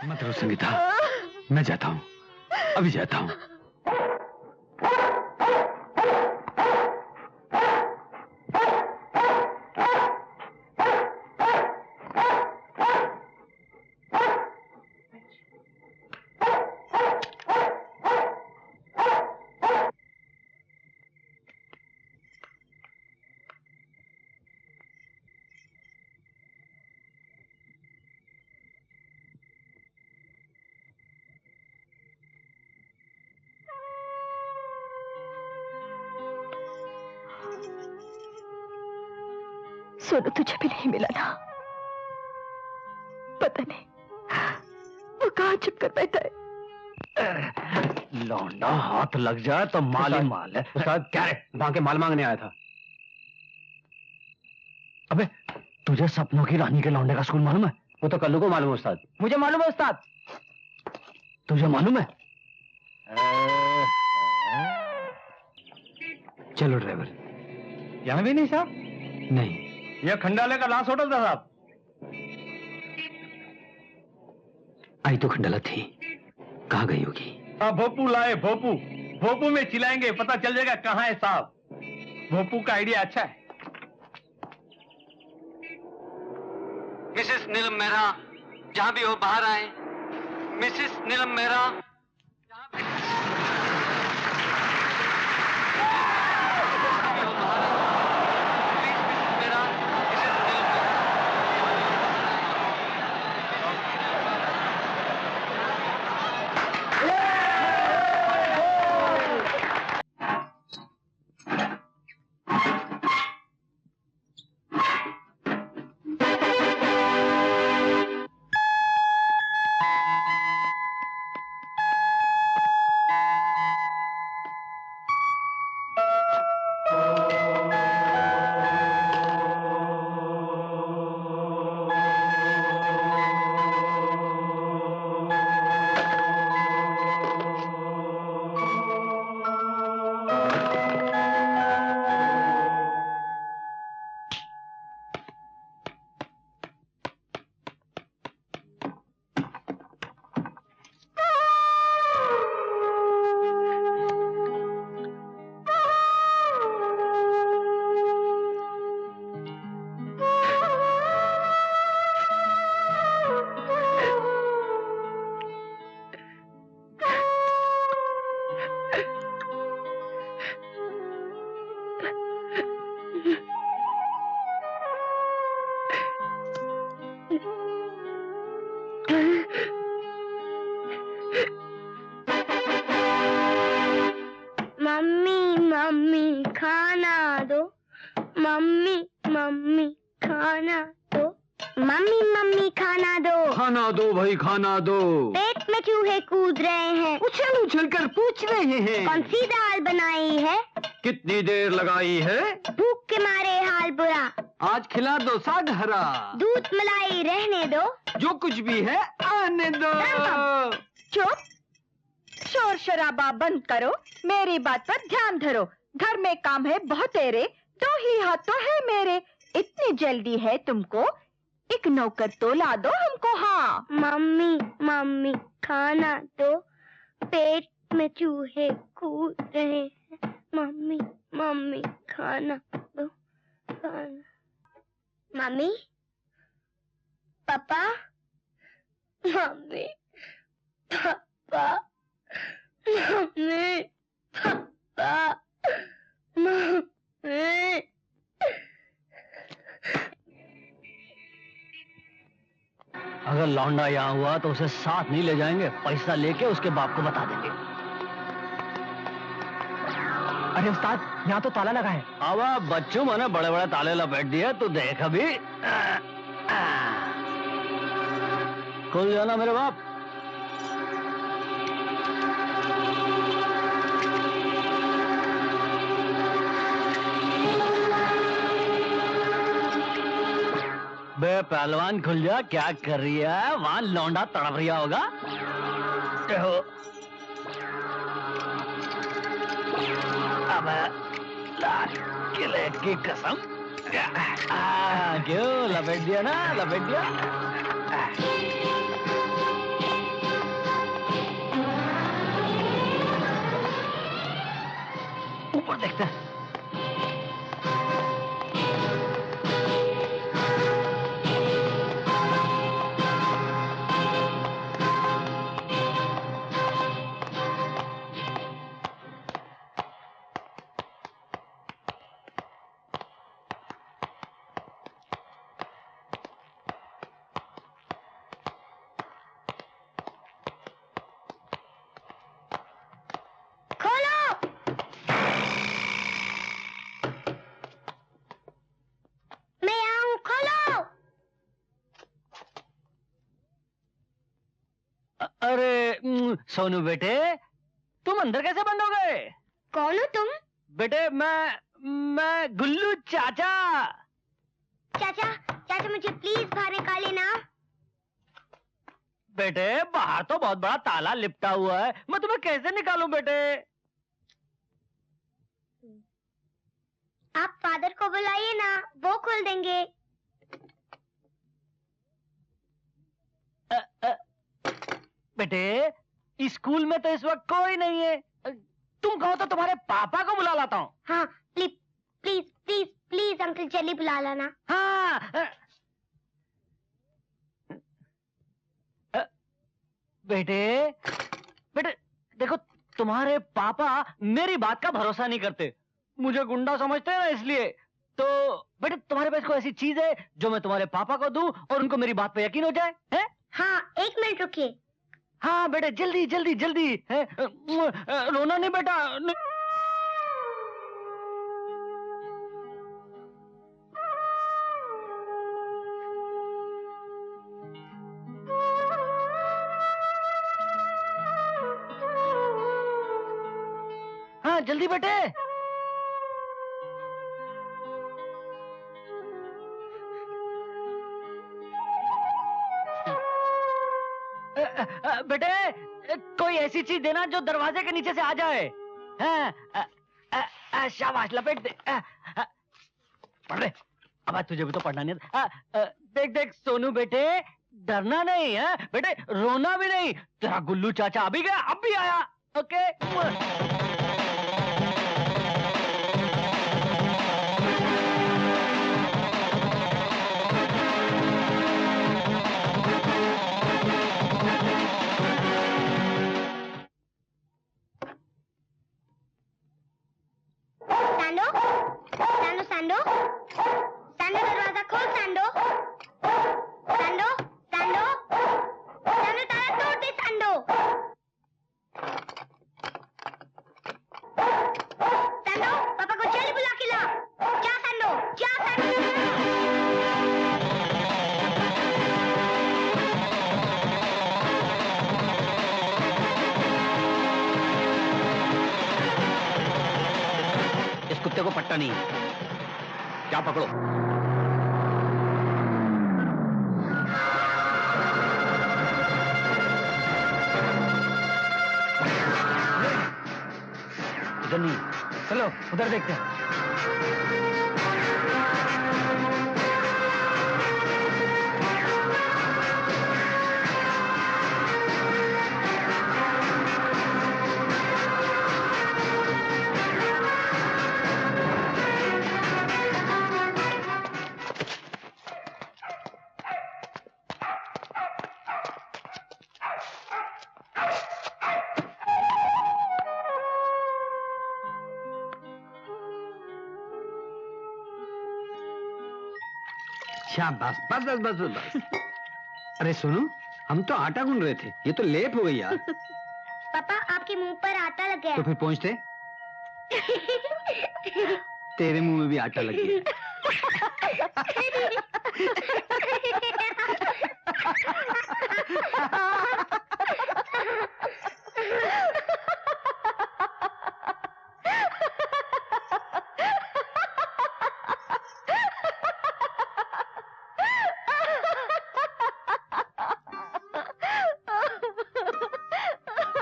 मत रो संगीता, मैं जाता हूँ, अभी जाता हूँ। सोनू तुझे भी नहीं मिला ना? पता नहीं वो कहाँ छुप कर बैठा है। लौंडा हाथ लग जाए तो माल ही माल है। उस्ताद क्या है? वहां के माल मांगने आया था। अबे तुझे सपनों की रानी के लौंडे का स्कूल मालूम है? वो तो कल्लू को मालूम है उस्ताद। मुझे मालूम है उस्ताद। तुझे मालूम है? चलो ड्राइवर। यहाँ भी नहीं साहब? नहीं, यह खंडाले का लास्ट होटल था साहब। आई तो खंडाला थी, कहाँ गई होगी? भोपू लाए, भोपू। भोपू में चिल्लाएंगे, पता चल जाएगा कहाँ है साहब। भोपू का आइडिया अच्छा है। मिसेस नीलम मेहरा, जहां भी हो बाहर आए। मिसेस नीलम मेहरा। खाना दो। पेट में चूहे कूद रहे हैं, उछल उछल कर पूछ रहे हैं, कौन सी दाल बनाई है, कितनी देर लगाई है, भूख के मारे हाल बुरा, आज खिला दो साग हरा, दूध मलाई रहने दो, जो कुछ भी है आने दो। चुप, शोर शराबा बंद करो, मेरी बात पर ध्यान धरो। घर में काम है बहुत तेरे, 2 ही हाथ तो है मेरे, इतनी जल्दी है तुमको, एक नौकर तो ला दो हमको। हाँ मम्मी मम्मी खाना दो, पेट में चूहे कूद रहे हैं, मम्मी मम्मी खाना दो, खाना। Mummy papa, mummy papa, mummy papa, mummy. अगर लौंडा यहाँ हुआ तो उसे साथ नहीं ले जाएंगे, पैसा लेके उसके बाप को बता देंगे। अरे उस्ताद, यहाँ तो ताला लगा है। अब बच्चों मैंने बड़े बड़े ताले लपेट दिए, तो देख अभी। खुल जाना मेरे बाप। बे पहलवान खुल जा, क्या कर रही है? वहां लौंडा तड़प रिया होगा। अब किले की कसम। क्यों लपेट दिया ना, लपेट दिया। उधर देखते हैं। सोनू बेटे, तुम अंदर कैसे बंद हो गए? कौन हो तुम? बेटे मैं गुल्लू चाचा। चाचा, चाचा मुझे प्लीज बाहर निकाले ना। बेटे बाहर तो बहुत बड़ा ताला लिपटा हुआ है, मैं तुम्हें कैसे निकालूं बेटे? आप फादर को बुलाइए ना, वो खोल देंगे। बेटे स्कूल में तो इस वक्त कोई नहीं है, तुम कहो तो तुम्हारे पापा को बुला लाता हूँ। हाँ please please please please uncle जल्दी बुला लाना। हाँ बेटे बेटे देखो, तुम्हारे पापा मेरी बात का भरोसा नहीं करते, मुझे गुंडा समझते हैं ना, इसलिए तो बेटे तुम्हारे पास कोई ऐसी चीज है जो मैं तुम्हारे पापा को दूं और उनको मेरी बात पे यकीन हो जाए? है? हाँ 1 मिनट रुकिए। हाँ बेटे जल्दी जल्दी जल्दी है, रोना नहीं बेटा। हाँ जल्दी बेटे। बेटे कोई ऐसी चीज देना जो दरवाजे के नीचे से आ जाए। शाबाश लपेट दे। पढ़ ले, अब तुझे भी तो पढ़ना नहीं आता। देख देख सोनू बेटे, डरना नहीं है बेटे, रोना भी नहीं। तेरा गुल्लू चाचा अभी गया, अब भी आया। ओके सैंडो सैंडो सैंडो दरवाजा खोल। सैंडो सैंडो सैंडो सैंडो ताला तोड़ दे। सैंडो सैंडो पापा को जल्दी बुला के ला। जा सैंडो, जा सैंडो। इस कुत्ते को पट्टा नहीं, क्या पकड़ो। इधर नहीं, चलो उधर देखते हैं। बस बस बस बस बस बस। अरे सुनो, हम तो आटा गूंद रहे थे, ये तो लेप हो गई यार। पापा आपके मुंह पर आटा लग गया। तो फिर पहुंचते। तेरे मुंह में भी आटा लग गया।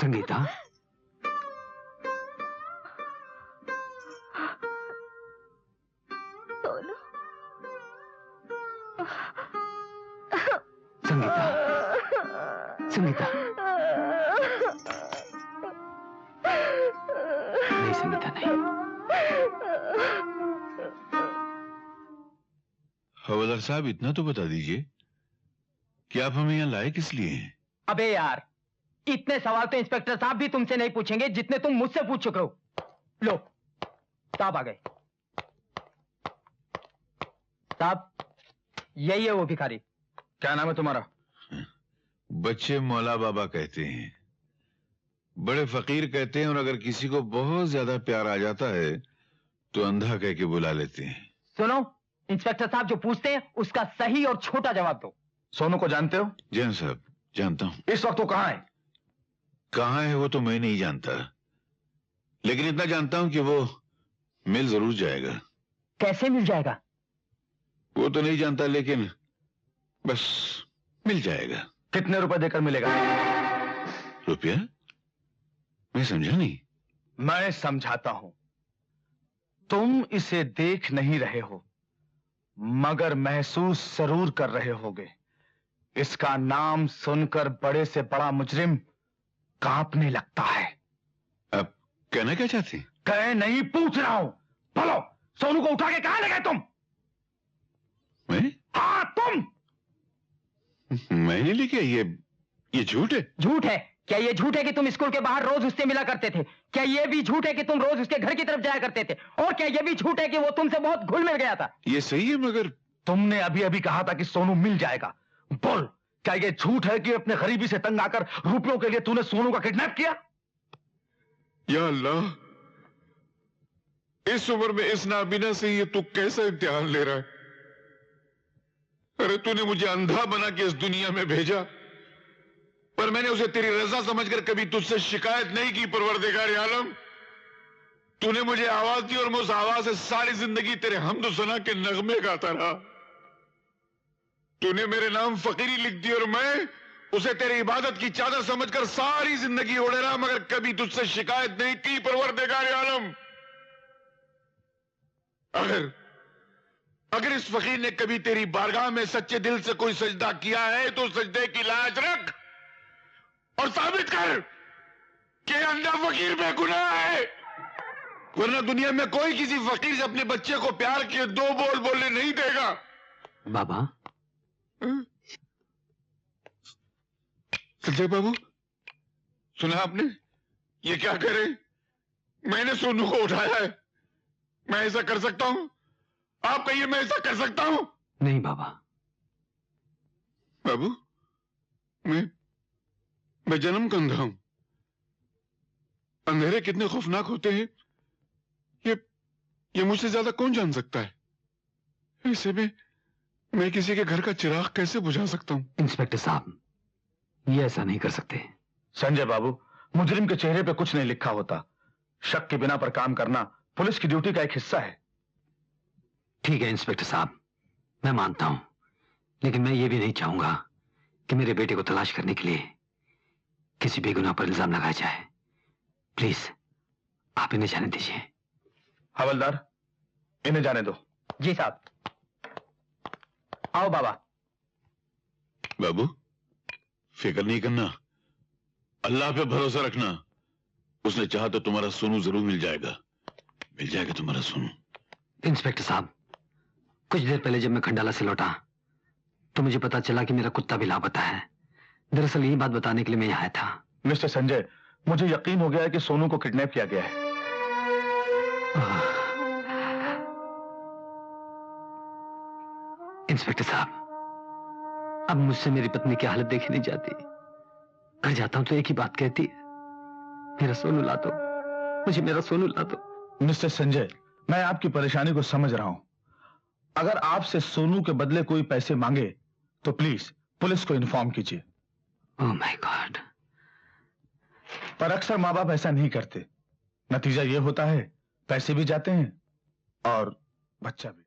संगीता, सोनू, संगीता, संगीता, नहीं संगीता नहीं। हवलदार साहब, इतना तो बता दीजिए कि आप हमें यहाँ लाए किस लिए हैं? अबे यार, इतने सवाल तो इंस्पेक्टर साहब भी तुमसे नहीं पूछेंगे जितने तुम मुझसे पूछ चुके हो। लो, साहब आ गए। साहब, यही है वो भिखारी। क्या नाम है तुम्हारा? बच्चे मौला बाबा कहते हैं, बड़े फकीर कहते हैं, और अगर किसी को बहुत ज्यादा प्यार आ जाता है तो अंधा कह के बुला लेते हैं। सुनो, इंस्पेक्टर साहब जो पूछते हैं उसका सही और छोटा जवाब दो। सोनू को जानते हो? जी हाँ साहब, जानता हूं। इस वक्त वो कहाँ है? कहाँ है वो तो मैं नहीं जानता, लेकिन इतना जानता हूं कि वो मिल जरूर जाएगा। कैसे मिल जाएगा? वो तो नहीं जानता, लेकिन बस मिल जाएगा। कितने रुपए देकर मिलेगा? रुपया? मैं समझा नहीं। मैं समझाता हूं। तुम इसे देख नहीं रहे हो, मगर महसूस जरूर कर रहे होगे। इसका नाम सुनकर बड़े से बड़ा मुजरिम कांपने लगता है। आप कहना क्या चाहते हैं? कहे नहीं, पूछ रहा हूं। बोलो, सोनू को उठा के कहां ले गए तुम? मैं? हाँ, तुम। मैं नहीं लेके, ये झूठ है। झूठ है? क्या ये झूठ है कि तुम स्कूल के बाहर रोज उससे मिला करते थे? क्या ये भी झूठ है कि तुम रोज उसके घर की तरफ जाया करते थे? और क्या ये भी झूठ है कि वो तुमसे बहुत घुल मिल गया था? ये सही है, मगर तुमने अभी अभी कहा था कि सोनू मिल जाएगा। बोल, क्या ये झूठ है कि अपने गरीबी से तंग आकर रुपयों के लिए तूने सोनू का किडनैप किया? या अल्लाह, इस उम्र में इस नाबीना से ये तू कैसा इम्तिहान ले रहा है? अरे तूने मुझे अंधा बना के इस दुनिया में भेजा, पर मैंने उसे तेरी रजा समझकर कभी तुझसे शिकायत नहीं की। परवरदिगार आलम, तूने मुझे आवाज दी और मैं उस आवाज से सारी जिंदगी तेरे हमद सना के नगमे गाता रहा। तूने मेरे नाम फकीरी लिख दी और मैं उसे तेरी इबादत की चादर समझकर सारी जिंदगी ओढ़े रहा, मगर कभी तुझसे शिकायत नहीं की। परवरदिगार आलम, अगर इस फकीर ने कभी तेरी बारगाह में सच्चे दिल से कोई सजदा किया है तो सजदे की लाज रख और साबित कर कि अंधा फकीर बेगुनाह है, वरना दुनिया में कोई किसी फकीर से अपने बच्चे को प्यार के दो बोल बोलने नहीं देगा। बाबा, संजय बाबू, सुना आपने? ये क्या करे? मैंने सोनू को उठाया है। मैं ऐसा कर सकता हूं? आप कहिए, मैं ऐसा कर सकता हूं? नहीं बाबा। बाबू, मैं जन्म का अंधा हूं। अंधेरे कितने खौफनाक होते हैं ये मुझसे ज्यादा कौन जान सकता है? ऐसे में मैं किसी के घर का चिराग कैसे बुझा सकता हूं? इंस्पेक्टर साहब, ये ऐसा नहीं कर सकते। संजय बाबू, मुजरिम के चेहरे पे कुछ नहीं लिखा होता। शक के बिना पर काम करना पुलिस की ड्यूटी का एक हिस्सा है। ठीक है इंस्पेक्टर साहब, मैं मानता हूं, लेकिन मैं ये भी नहीं चाहूंगा कि मेरे बेटे को तलाश करने के लिए किसी बेगुनाह पर इल्जाम लगाया जाए। प्लीज आप इन्हें जाने दीजिए। हवलदार, इन्हें जाने दो। जी साहब। आओ बाबा। बाबू, फिक्र नहीं करना, अल्लाह पे भरोसा रखना। उसने चाहा तो तुम्हारा सोनू जरूर मिल जाएगा तुम्हारा सोनू। इंस्पेक्टर साहब, कुछ देर पहले जब मैं खंडाला से लौटा तो मुझे पता चला कि मेरा कुत्ता भी लापता है। दरअसल यही बात बताने के लिए मैं यहाँ आया था। मिस्टर संजय, मुझे यकीन हो गया है कि सोनू को किडनैप किया गया है। इंस्पेक्टर साहब, अब मुझसे मेरी पत्नी की हालत देखी नहीं जाती। घर जाता हूं तो एक ही बात कहती है, मेरा सोनू ला दो, मुझे मेरा सोनू ला दो। मिस्टर संजय, मैं आपकी परेशानी को समझ रहा हूं। अगर आपसे सोनू के बदले कोई पैसे मांगे तो प्लीज पुलिस को इन्फॉर्म कीजिए। Oh my God. पर अक्सर माँ बाप ऐसा नहीं करते। नतीजा ये होता है, पैसे भी जाते हैं और बच्चा भी।